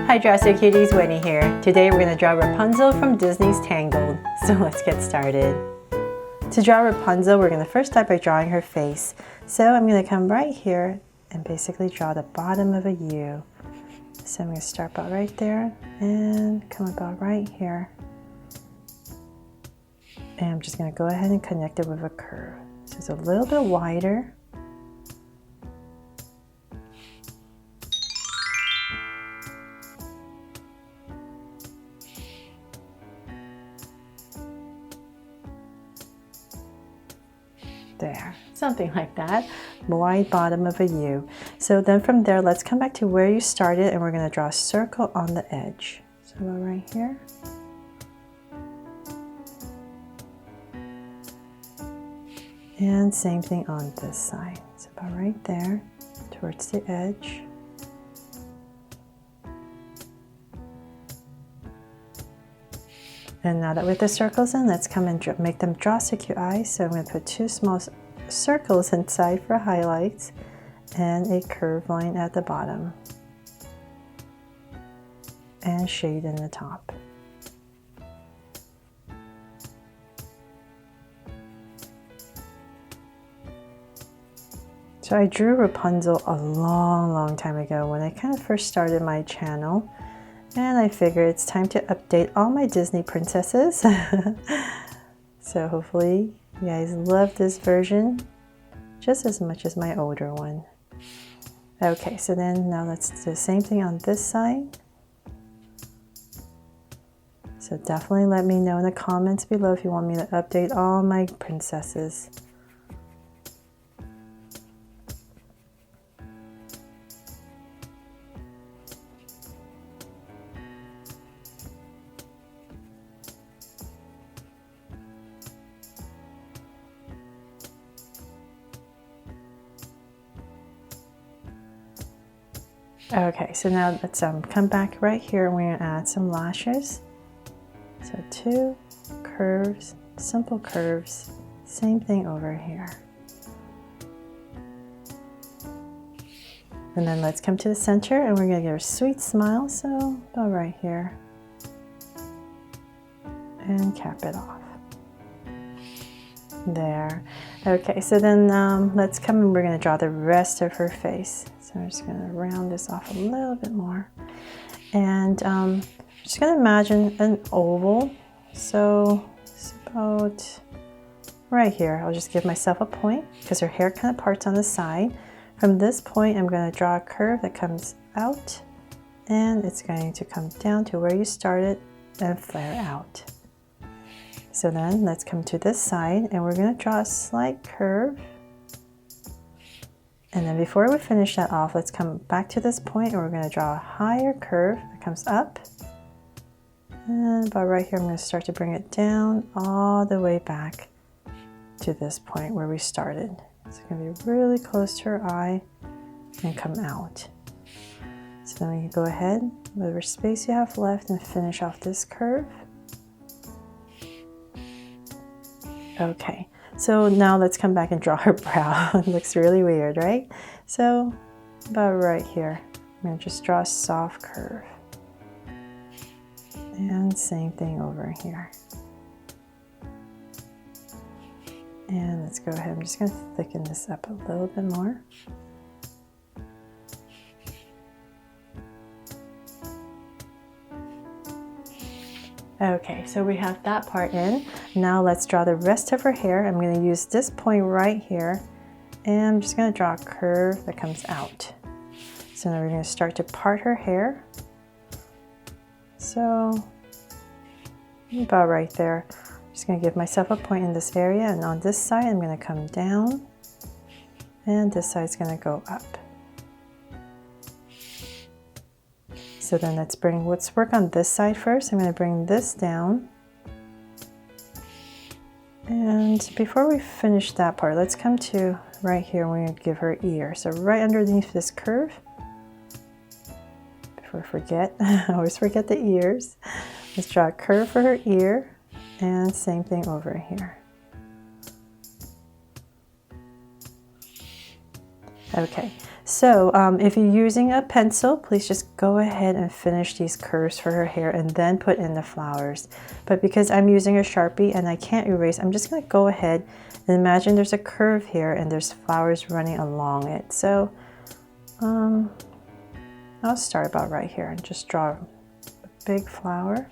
Hi Dresser Cuties, Winnie here. Today we're going to draw Rapunzel from Disney's Tangled. So let's get started. To draw Rapunzel, we're going to first start by drawing her face. So I'm going to come right here and basically draw the bottom of a U. So I'm going to start about right there and come about right here. And I'm just going to go ahead and connect it with a curve. So it's a little bit wider. There, something like that, wide bottom of a U. So then from there, let's come back to where you started and we're going to draw a circle on the edge. So about right here. And same thing on this side. So about right there, towards the edge. And now that with the circles in, let's come and make them draw so cute eyes. So I'm going to put two small circles inside for highlights and a curved line at the bottom and shade in the top. So I drew Rapunzel a long time ago when I kind of first started my channel. And I figured it's time to update all my Disney princesses. So hopefully you guys love this version just as much as my older one. Okay, so then now let's do the same thing on this side. So definitely let me know in the comments below if you want me to update all my princesses. Okay, so now let's come back right here and we're going to add some lashes. So two curves, simple curves, same thing over here. And then let's come to the center and we're going to give her a sweet smile, so about right here. And cap it off. There. Okay, so then let's come and we're going to draw the rest of her face. So I'm just going to round this off a little bit more. And I'm just going to imagine an oval. So it's about right here. I'll just give myself a point because her hair kind of parts on the side. From this point, I'm going to draw a curve that comes out. And it's going to come down to where you started and flare out. So then let's come to this side and we're going to draw a slight curve. And then before we finish that off, let's come back to this point and we're going to draw a higher curve that comes up. And about right here, I'm going to start to bring it down all the way back to this point where we started. It's going to be really close to her eye and come out. So then we can go ahead, whatever space you have left, and finish off this curve. Okay. So now let's come back and draw her brow. It looks really weird, right? So about right here, I'm going to just draw a soft curve. And same thing over here. And let's go ahead, I'm just going to thicken this up a little bit more. Okay, so we have that part in. Now let's draw the rest of her hair. I'm going to use this point right here and I'm just going to draw a curve that comes out. So now we're going to start to part her hair. So about right there. I'm just going to give myself a point in this area, and on this side I'm going to come down and this side's going to go up. So then let's work on this side first. I'm going to bring this down. And before we finish that part, let's come to right here. We're going to give her ear. So right underneath this curve, before I forget, I always forget the ears. Let's draw a curve for her ear and same thing over here. Okay, So if you're using a pencil, please just go ahead and finish these curves for her hair and then put in the flowers. But because I'm using a Sharpie and I can't erase, I'm just going to go ahead and imagine there's a curve here and there's flowers running along it. So I'll start about right here and just draw a big flower.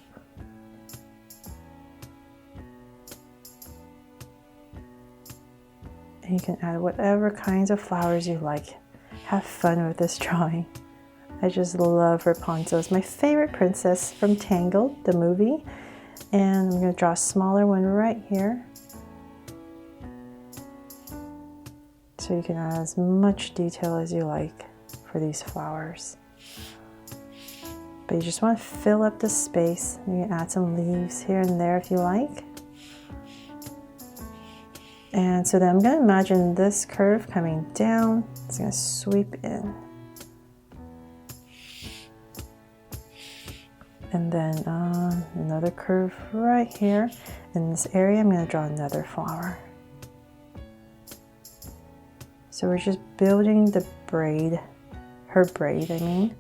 And you can add whatever kinds of flowers you like. Have fun with this drawing. I just love Rapunzel. It's my favorite princess from Tangled, the movie. And I'm going to draw a smaller one right here. So you can add as much detail as you like for these flowers. But you just want to fill up the space. You can add some leaves here and there if you like. And so then I'm going to imagine this curve coming down. It's going to sweep in. And then another curve right here. In this area, I'm going to draw another flower. So we're just building the braid, her braid, I mean.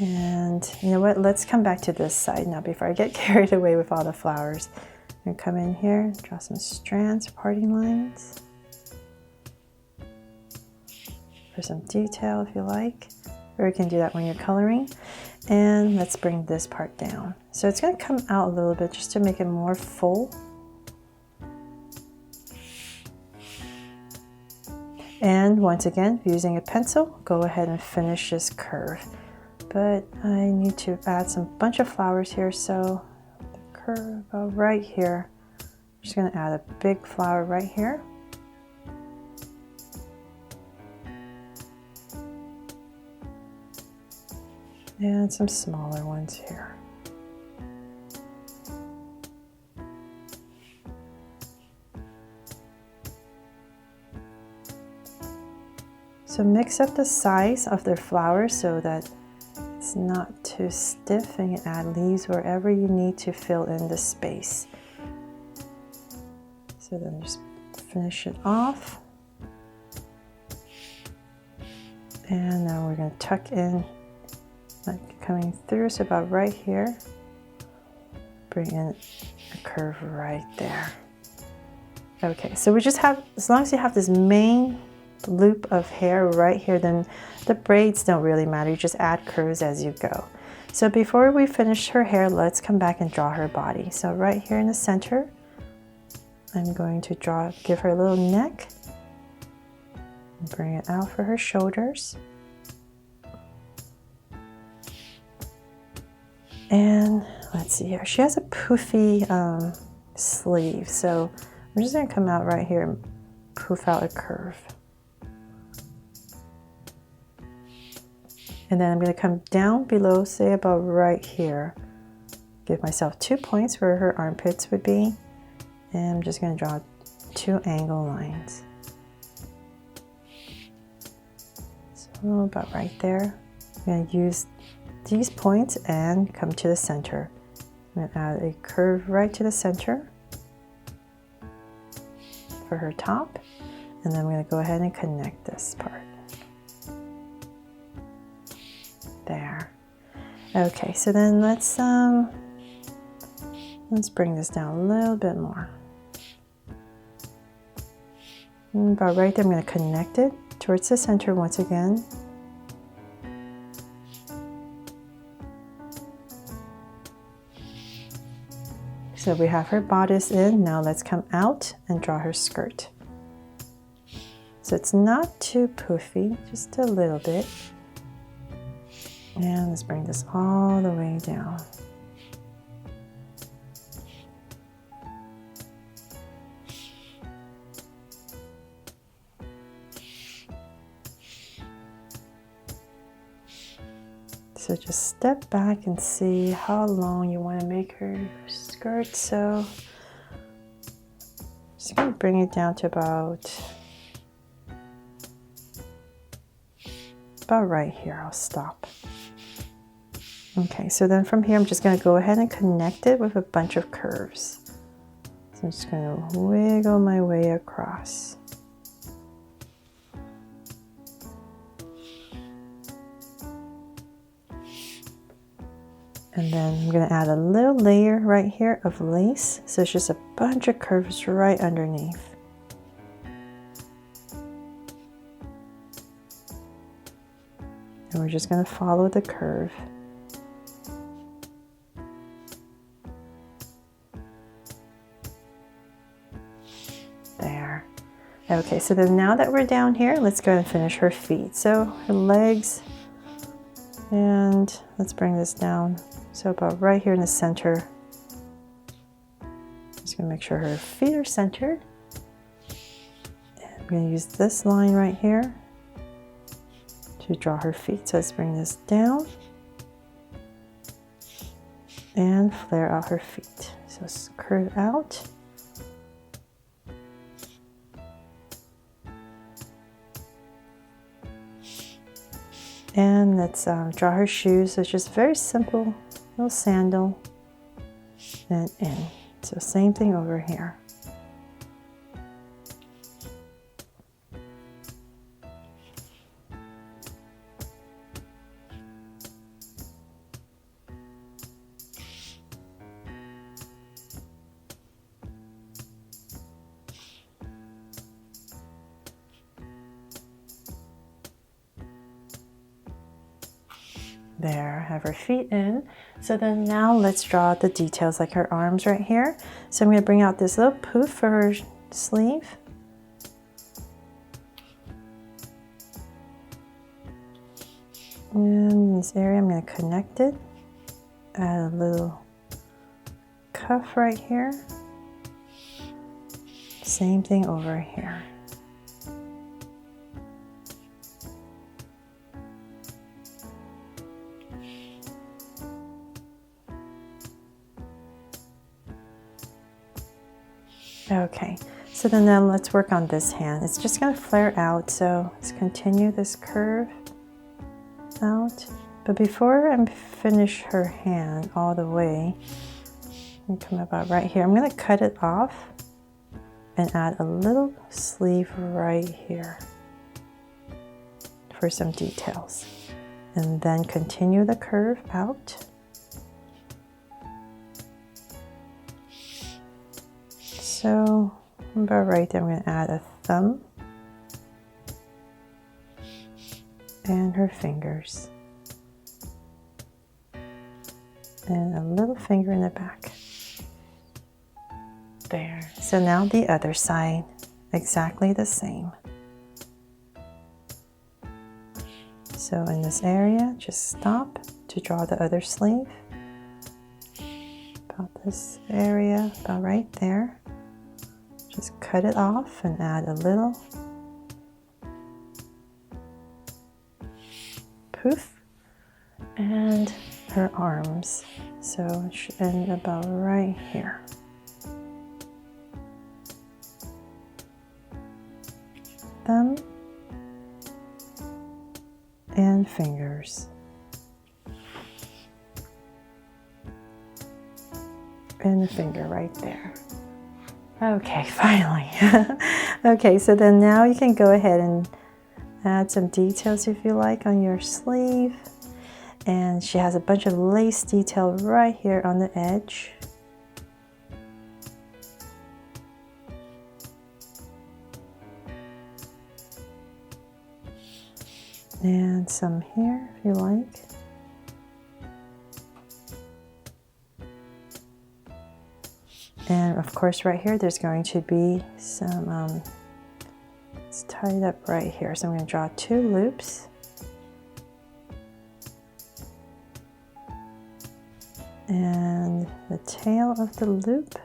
And you know what? Let's come back to this side now before I get carried away with all the flowers. I'm going to come in here, draw some strands, parting lines. For some detail if you like, or you can do that when you're coloring. And let's bring this part down. So it's going to come out a little bit just to make it more full. And once again, using a pencil, go ahead and finish this curve. But I need to add some bunch of flowers here, so the curve about right here. I'm just going to add a big flower right here. And some smaller ones here. So mix up the size of the flowers so that it's not too stiff, and you add leaves wherever you need to fill in the space. So then just finish it off. And now we're going to tuck in, like coming through, so about right here. Bring in a curve right there. Okay, so we just have, as long as you have this main loop of hair right here, then the braids don't really matter. You just add curves as you go. So before we finish her hair, let's come back and draw her body. So right here in the center, I'm going to give her a little neck. Bring it out for her shoulders. And let's see here. She has a poofy sleeve. So I'm just going to come out right here and poof out a curve. And then I'm going to come down below, say about right here. Give myself 2 points where her armpits would be. And I'm just going to draw 2 angle lines. So about right there. I'm going to use these points and come to the center. I'm going to add a curve right to the center for her top. And then I'm going to go ahead and connect this part. There. Okay, so then let's bring this down a little bit more. And about right there, I'm going to connect it towards the center once again. So we have her bodice in. Now let's come out and draw her skirt. So it's not too poofy, just a little bit. And let's bring this all the way down. So just step back and see how long you want to make her skirt. So just going to bring it down to about right here. I'll stop. Okay, so then from here, I'm just going to go ahead and connect it with a bunch of curves. So I'm just going to wiggle my way across. And then I'm going to add a little layer right here of lace. So it's just a bunch of curves right underneath. And we're just going to follow the curve. There. Okay, so then now that we're down here, let's go and finish her feet. So her legs, and let's bring this down. So about right here in the center. Just gonna make sure her feet are centered. And I'm gonna use this line right here to draw her feet. So let's bring this down and flare out her feet. So let's curve out. And let's draw her shoes. So it's just very simple, little sandal and in. So same thing over here. There, have her feet in. So then now let's draw the details like her arms right here. So I'm going to bring out this little poof for her sleeve. And in this area I'm going to connect it. Add a little cuff right here. Same thing over here. Okay, so then let's work on this hand. It's just going to flare out, so let's continue this curve out. But before I finish her hand all the way, and come about right here, I'm going to cut it off and add a little sleeve right here for some details. And then continue the curve out. So about right there, I'm going to add a thumb and her fingers and a little finger in the back. There. So now the other side, exactly the same. So in this area, just stop to draw the other sleeve. About this area, about right there. Just cut it off and add a little poof and her arms. So it should end about right here. Thumb and fingers. And the finger right there. Okay, finally. Okay, so then now you can go ahead and add some details if you like on your sleeve. And she has a bunch of lace detail right here on the edge. And some here if you like. And of course right here there's going to be some, it's tied up right here. So I'm going to draw 2 loops. And the tail of the loop.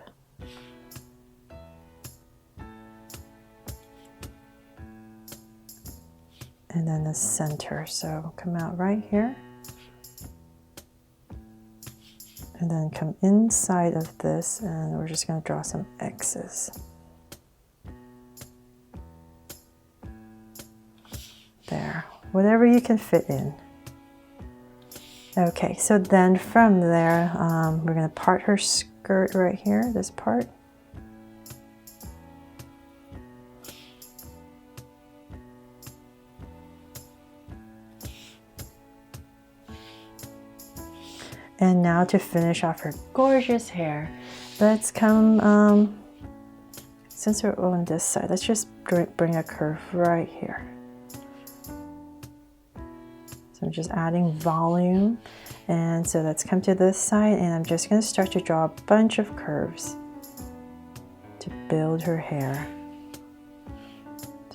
And then the center. So come out right here. And then come inside of this, and we're just going to draw some X's. There, whatever you can fit in. Okay, so then from there, we're going to part her skirt right here, this part. And now to finish off her gorgeous hair, let's come, since we're on this side, let's just bring a curve right here. So I'm just adding volume. And so let's come to this side, and I'm just going to start to draw a bunch of curves to build her hair.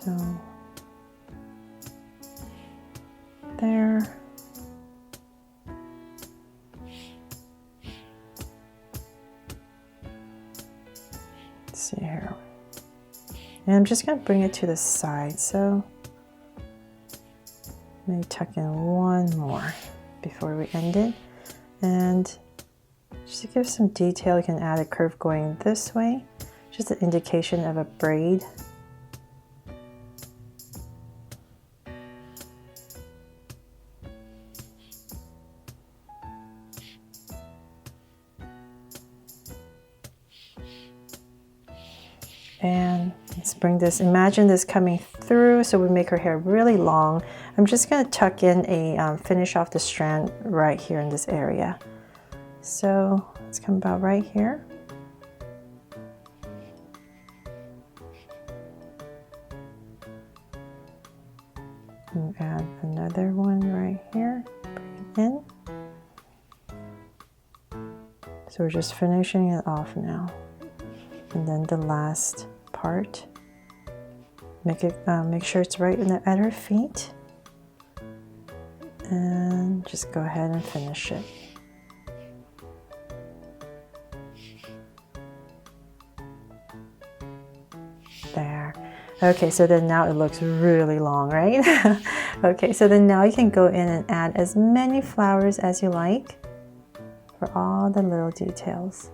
So there. Let's see here. And I'm just going to bring it to the side. So maybe tuck in one more before we end it. And just to give some detail, you can add a curve going this way. Just an indication of a braid. And let's bring this, imagine this coming through, so we make her hair really long. I'm just going to tuck in a finish off the strand right here in this area. So let's come about right here. And add another one right here, bring it in. So we're just finishing it off now. And then the last part, make sure it's right at her feet, and just go ahead and finish it. There. Okay, so then now it looks really long, right? Okay, so then now you can go in and add as many flowers as you like for all the little details.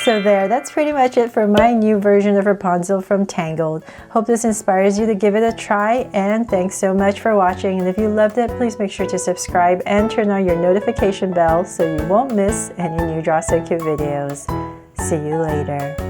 So there, that's pretty much it for my new version of Rapunzel from Tangled. Hope this inspires you to give it a try, and thanks so much for watching. And if you loved it, please make sure to subscribe and turn on your notification bell so you won't miss any new Draw So Cute videos. See you later.